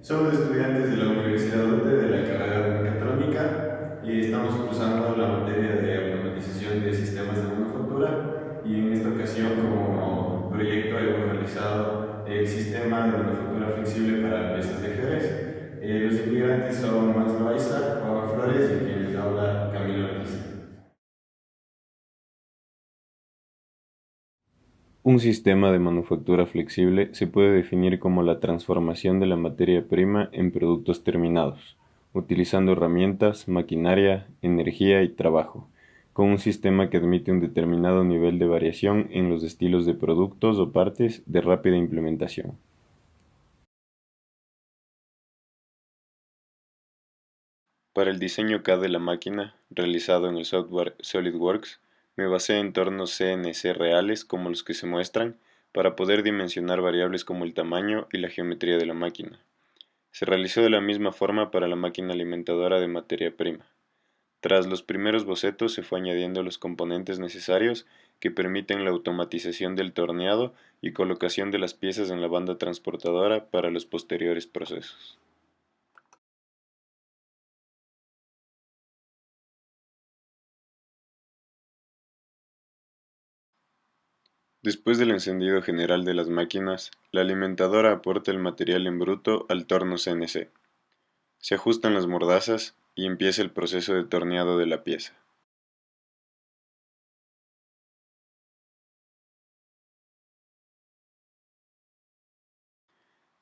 Somos estudiantes de la Universidad UTE de la carrera de mecatrónica y estamos cursando la materia de automatización de sistemas de manufactura y en esta ocasión como proyecto hemos realizado el sistema de manufactura flexible para piezas de ajedrez. Los integrantes son Max Loaiza, Juan Flores y quien les habla Camilo Ortiz. Un sistema de manufactura flexible se puede definir como la transformación de la materia prima en productos terminados, utilizando herramientas, maquinaria, energía y trabajo, con un sistema que admite un determinado nivel de variación en los estilos de productos o partes de rápida implementación. Para el diseño CAD de la máquina, realizado en el software SolidWorks, me basé en entornos CNC reales como los que se muestran para poder dimensionar variables como el tamaño y la geometría de la máquina. Se realizó de la misma forma para la máquina alimentadora de materia prima. Tras los primeros bocetos se fue añadiendo los componentes necesarios que permiten la automatización del torneado y colocación de las piezas en la banda transportadora para los posteriores procesos. Después del encendido general de las máquinas, la alimentadora aporta el material en bruto al torno CNC. Se ajustan las mordazas y empieza el proceso de torneado de la pieza.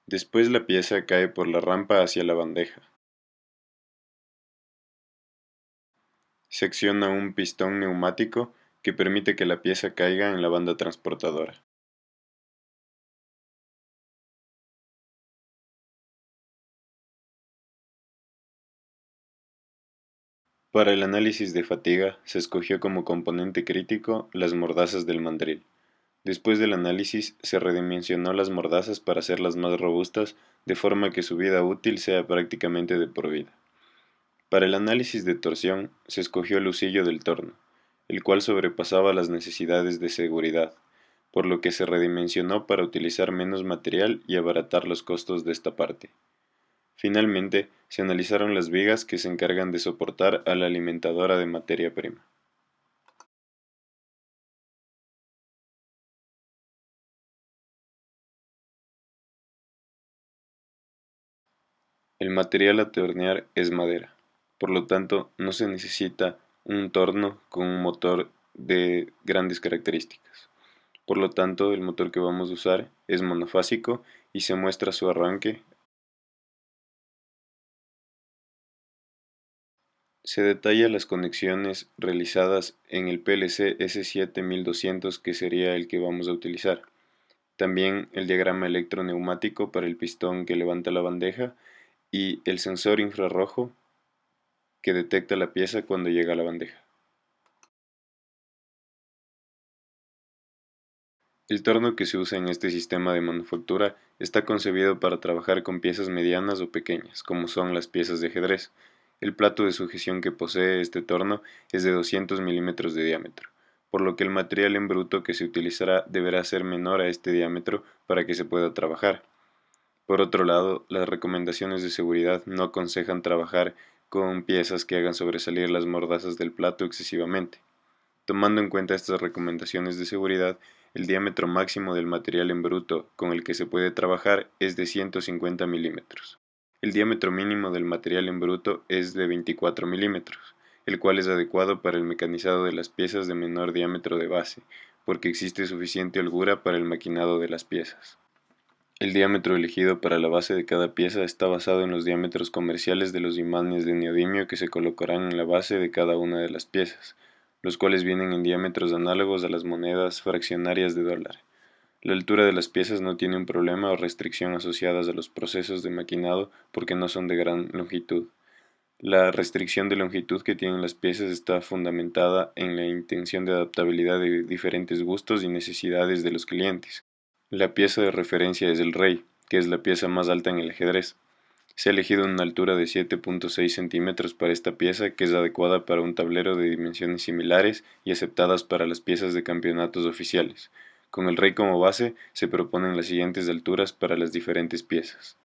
Después la pieza cae por la rampa hacia la bandeja. Se acciona un pistón neumático que permite que la pieza caiga en la banda transportadora. Para el análisis de fatiga, se escogió como componente crítico las mordazas del mandril. Después del análisis, se redimensionó las mordazas para hacerlas más robustas, de forma que su vida útil sea prácticamente de por vida. Para el análisis de torsión, se escogió el husillo del torno, el cual sobrepasaba las necesidades de seguridad, por lo que se redimensionó para utilizar menos material y abaratar los costos de esta parte. Finalmente, se analizaron las vigas que se encargan de soportar a la alimentadora de materia prima. El material a tornear es madera, por lo tanto no se necesita un torno con un motor de grandes características. Por lo tanto, el motor que vamos a usar es monofásico y se muestra su arranque. Se detalla las conexiones realizadas en el PLC S7200 que sería el que vamos a utilizar. También el diagrama electroneumático para el pistón que levanta la bandeja y el sensor infrarrojo que detecta la pieza cuando llega a la bandeja. El torno que se usa en este sistema de manufactura está concebido para trabajar con piezas medianas o pequeñas, como son las piezas de ajedrez. El plato de sujeción que posee este torno es de 200 milímetros de diámetro, por lo que el material en bruto que se utilizará deberá ser menor a este diámetro para que se pueda trabajar. Por otro lado, las recomendaciones de seguridad no aconsejan trabajar con piezas que hagan sobresalir las mordazas del plato excesivamente. Tomando en cuenta estas recomendaciones de seguridad, el diámetro máximo del material en bruto con el que se puede trabajar es de 150 milímetros. El diámetro mínimo del material en bruto es de 24 milímetros, el cual es adecuado para el mecanizado de las piezas de menor diámetro de base, porque existe suficiente holgura para el maquinado de las piezas. El diámetro elegido para la base de cada pieza está basado en los diámetros comerciales de los imanes de neodimio que se colocarán en la base de cada una de las piezas, los cuales vienen en diámetros análogos a las monedas fraccionarias de dólar. La altura de las piezas no tiene un problema o restricción asociadas a los procesos de maquinado porque no son de gran longitud. La restricción de longitud que tienen las piezas está fundamentada en la intención de adaptabilidad de diferentes gustos y necesidades de los clientes. La pieza de referencia es el rey, que es la pieza más alta en el ajedrez. Se ha elegido una altura de 7,6 centímetros para esta pieza, que es adecuada para un tablero de dimensiones similares y aceptadas para las piezas de campeonatos oficiales. Con el rey como base, se proponen las siguientes alturas para las diferentes piezas.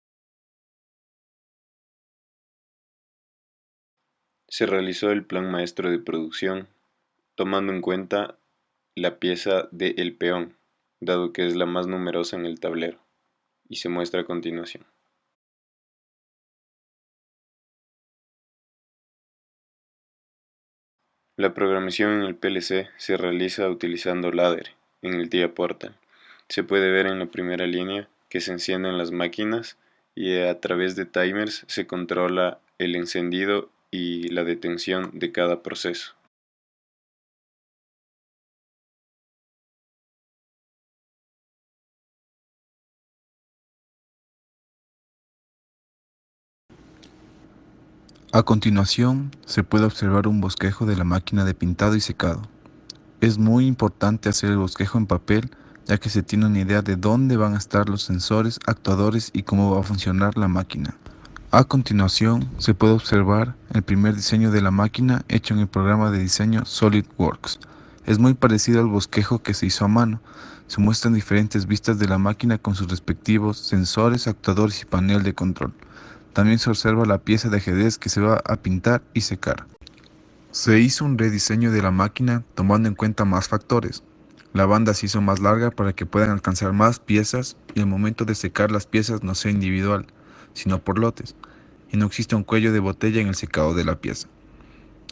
Se realizó el plan maestro de producción, tomando en cuenta la pieza de el peón, dado que es la más numerosa en el tablero, y se muestra a continuación. La programación en el PLC se realiza utilizando ladder en el TIA Portal. Se puede ver en la primera línea que se encienden las máquinas y a través de timers se controla el encendido y la detención de cada proceso. A continuación, se puede observar un bosquejo de la máquina de pintado y secado. Es muy importante hacer el bosquejo en papel, ya que se tiene una idea de dónde van a estar los sensores, actuadores y cómo va a funcionar la máquina. A continuación, se puede observar el primer diseño de la máquina hecho en el programa de diseño SolidWorks. Es muy parecido al bosquejo que se hizo a mano. Se muestran diferentes vistas de la máquina con sus respectivos sensores, actuadores y panel de control. También se observa la pieza de ajedrez que se va a pintar y secar. Se hizo un rediseño de la máquina tomando en cuenta más factores. La banda se hizo más larga para que puedan alcanzar más piezas y el momento de secar las piezas no sea individual, sino por lotes, y no existe un cuello de botella en el secado de la pieza.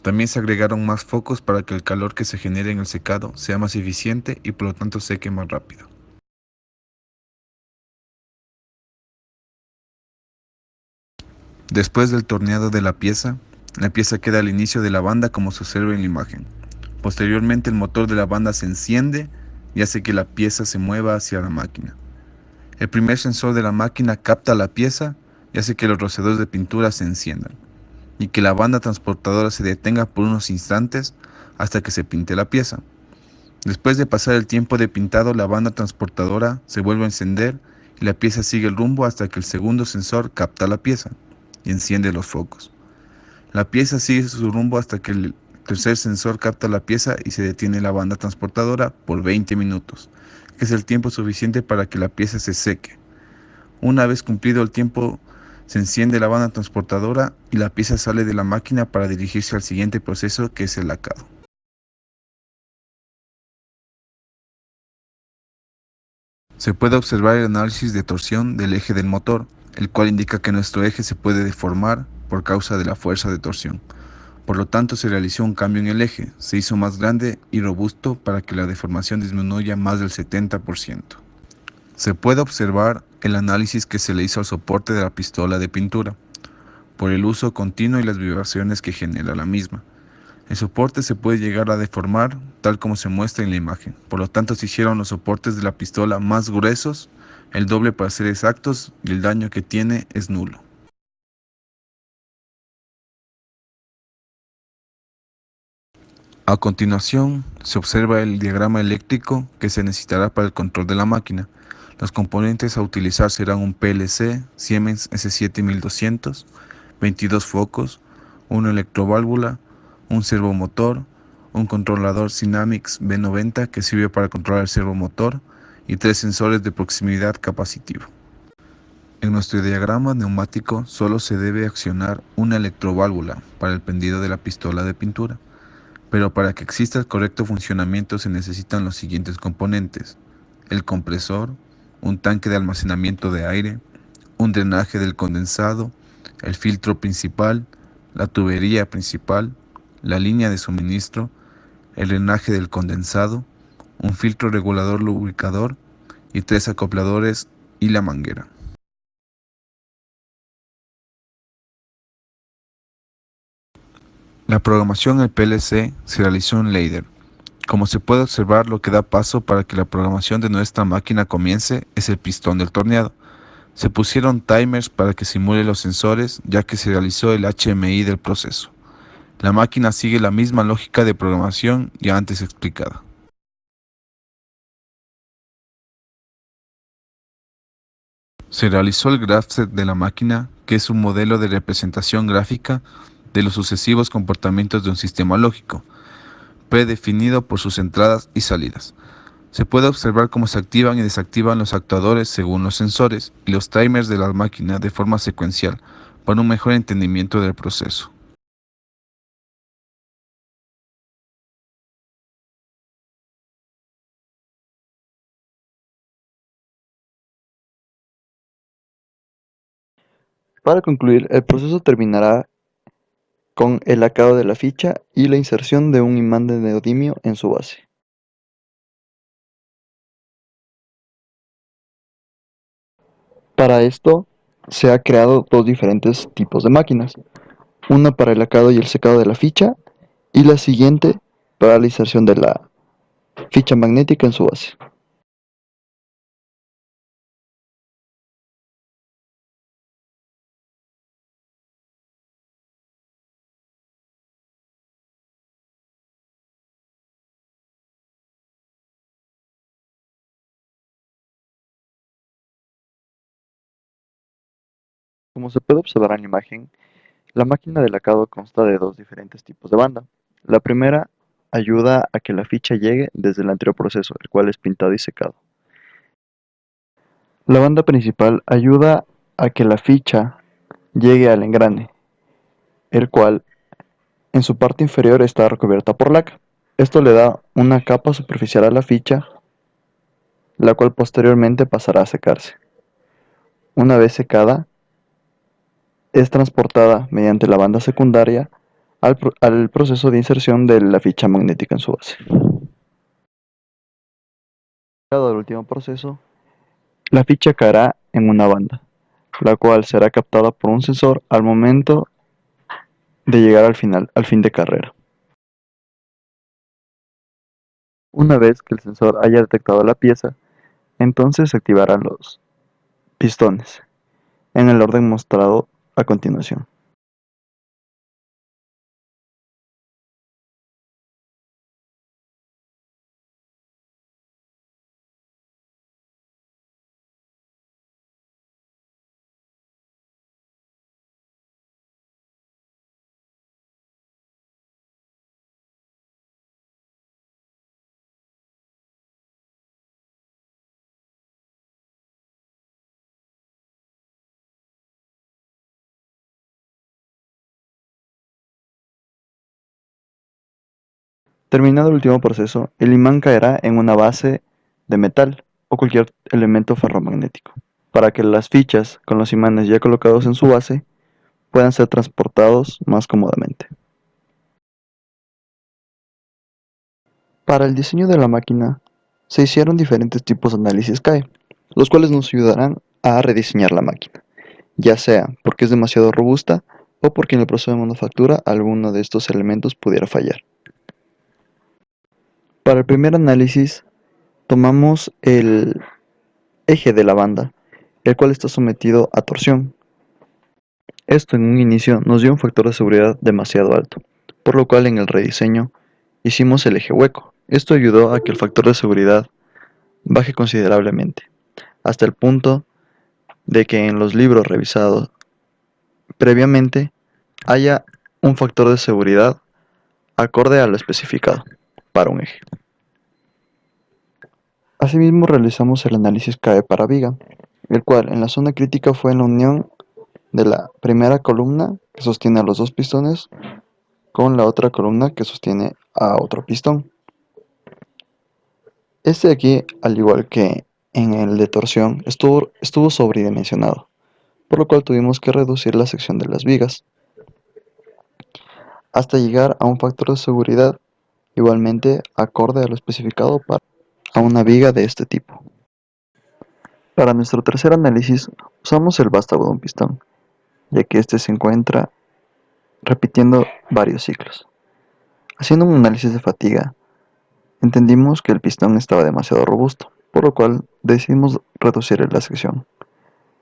También se agregaron más focos para que el calor que se genere en el secado sea más eficiente y por lo tanto seque más rápido. Después del torneado de la pieza queda al inicio de la banda como se observa en la imagen. Posteriormente el motor de la banda se enciende y hace que la pieza se mueva hacia la máquina. El primer sensor de la máquina capta la pieza y hace que los rociadores de pintura se enciendan y que la banda transportadora se detenga por unos instantes hasta que se pinte la pieza. Después de pasar el tiempo de pintado, la banda transportadora se vuelve a encender y la pieza sigue el rumbo hasta que el segundo sensor capta la pieza y enciende los focos. La pieza sigue su rumbo hasta que el tercer sensor capta la pieza y se detiene la banda transportadora por 20 minutos, que es el tiempo suficiente para que la pieza se seque. Una vez cumplido el tiempo, se enciende la banda transportadora y la pieza sale de la máquina para dirigirse al siguiente proceso, que es el lacado. Se puede observar el análisis de torsión del eje del motor, el cual indica que nuestro eje se puede deformar por causa de la fuerza de torsión. Por lo tanto, se realizó un cambio en el eje, se hizo más grande y robusto para que la deformación disminuya más del 70%. Se puede observar el análisis que se le hizo al soporte de la pistola de pintura, por el uso continuo y las vibraciones que genera la misma. El soporte se puede llegar a deformar tal como se muestra en la imagen. Por lo tanto, se hicieron los soportes de la pistola más gruesos, el doble para ser exactos, y el daño que tiene es nulo. A continuación, se observa el diagrama eléctrico que se necesitará para el control de la máquina. Los componentes a utilizar serán un PLC Siemens S7200, 22 focos, una electroválvula, un servomotor, un controlador Synamics B90 que sirve para controlar el servomotor y 3 sensores de proximidad capacitivo. En nuestro diagrama neumático solo se debe accionar una electroválvula para el prendido de la pistola de pintura, pero para que exista el correcto funcionamiento se necesitan los siguientes componentes: el compresor, un tanque de almacenamiento de aire, un drenaje del condensado, el filtro principal, la tubería principal, la línea de suministro, el drenaje del condensado, un filtro regulador lubricador y 3 acopladores y la manguera. La programación en PLC se realizó en ladder. Como se puede observar, lo que da paso para que la programación de nuestra máquina comience es el pistón del torneado. Se pusieron timers para que simule los sensores, ya que se realizó el HMI del proceso. La máquina sigue la misma lógica de programación ya antes explicada. Se realizó el graph-set de la máquina, que es un modelo de representación gráfica de los sucesivos comportamientos de un sistema lógico, predefinido por sus entradas y salidas. Se puede observar cómo se activan y desactivan los actuadores según los sensores y los timers de la máquina de forma secuencial, para un mejor entendimiento del proceso. Para concluir, el proceso terminará con el lacado de la ficha y la inserción de un imán de neodimio en su base. Para esto se ha creado dos diferentes tipos de máquinas, una para el lacado y el secado de la ficha y la siguiente para la inserción de la ficha magnética en su base. Como se puede observar en la imagen, la máquina de lacado consta de dos diferentes tipos de banda. La primera ayuda a que la ficha llegue desde el anterior proceso, el cual es pintado y secado. La banda principal ayuda a que la ficha llegue al engrane, el cual en su parte inferior está recubierta por laca. Esto le da una capa superficial a la ficha, la cual posteriormente pasará a secarse. Una vez secada, es transportada mediante la banda secundaria al proceso de inserción de la ficha magnética en su base. Llegado al último proceso, la ficha caerá en una banda, la cual será captada por un sensor al momento de llegar al fin de carrera. Una vez que el sensor haya detectado la pieza, entonces se activarán los pistones, en el orden mostrado a continuación. Terminado el último proceso, el imán caerá en una base de metal o cualquier elemento ferromagnético, para que las fichas con los imanes ya colocados en su base puedan ser transportados más cómodamente. Para el diseño de la máquina, se hicieron diferentes tipos de análisis CAE, los cuales nos ayudarán a rediseñar la máquina, ya sea porque es demasiado robusta o porque en el proceso de manufactura alguno de estos elementos pudiera fallar. Para el primer análisis, tomamos el eje de la banda, el cual está sometido a torsión. Esto en un inicio nos dio un factor de seguridad demasiado alto, por lo cual en el rediseño hicimos el eje hueco. Esto ayudó a que el factor de seguridad baje considerablemente, hasta el punto de que en los libros revisados previamente haya un factor de seguridad acorde a lo especificado para un eje. Asimismo realizamos el análisis CAE para viga, el cual en la zona crítica fue en la unión de la primera columna que sostiene a los dos pistones con la otra columna que sostiene a otro pistón. Este de aquí, al igual que en el de torsión, estuvo sobredimensionado, por lo cual tuvimos que reducir la sección de las vigas, hasta llegar a un factor de seguridad igualmente acorde a lo especificado para una viga de este tipo. Para nuestro tercer análisis usamos el vástago de un pistón, ya que este se encuentra repitiendo varios ciclos. Haciendo un análisis de fatiga, entendimos que el pistón estaba demasiado robusto, por lo cual decidimos reducir la sección.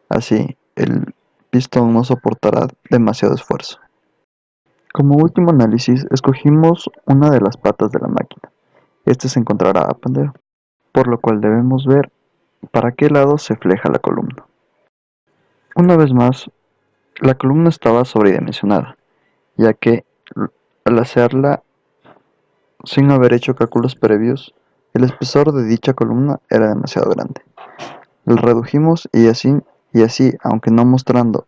Así, el pistón no soportará demasiado esfuerzo. Como último análisis, escogimos una de las patas de la máquina. Este se encontrará a pender, por lo cual debemos ver para qué lado se fleja la columna. Una vez más, la columna estaba sobredimensionada, ya que al hacerla sin haber hecho cálculos previos, el espesor de dicha columna era demasiado grande. Lo redujimos y así, aunque no mostrando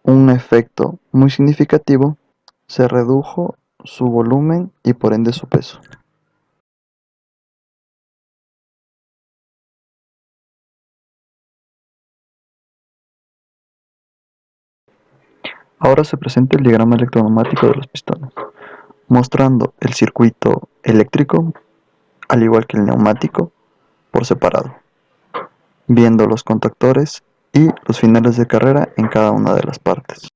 un efecto muy significativo, se redujo su volumen y por ende su peso. Ahora se presenta el diagrama electroneumático de los pistones, mostrando el circuito eléctrico, al igual que el neumático, por separado, viendo los contactores y los finales de carrera en cada una de las partes.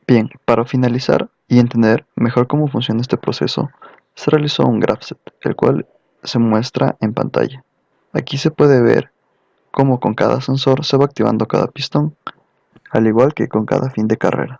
Bien, para finalizar y entender mejor cómo funciona este proceso, se realizó un graph-set, el cual se muestra en pantalla. Aquí se puede ver cómo con cada sensor se va activando cada pistón, al igual que con cada fin de carrera.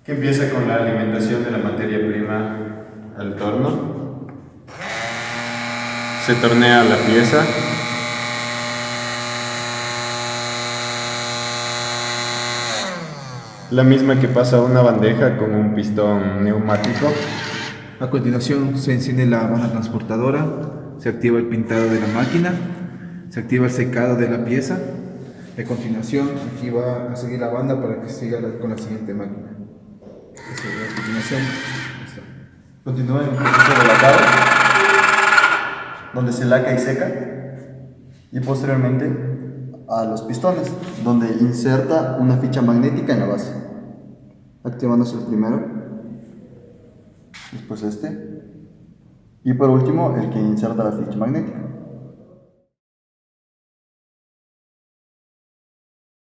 Que empieza con la alimentación de la materia prima al torno. Se tornea la pieza. La misma que pasa a una bandeja con un pistón neumático. A continuación se enciende la banda transportadora, se activa el pintado de la máquina, se activa el secado de la pieza. A continuación aquí va a seguir la banda para que siga con la siguiente máquina. A continuación, listo. Continúa en el proceso de lacado, donde se laca y seca, y posteriormente a los pistones, donde inserta una ficha magnética en la base, activándose el primero, después este, y por último el que inserta la ficha magnética.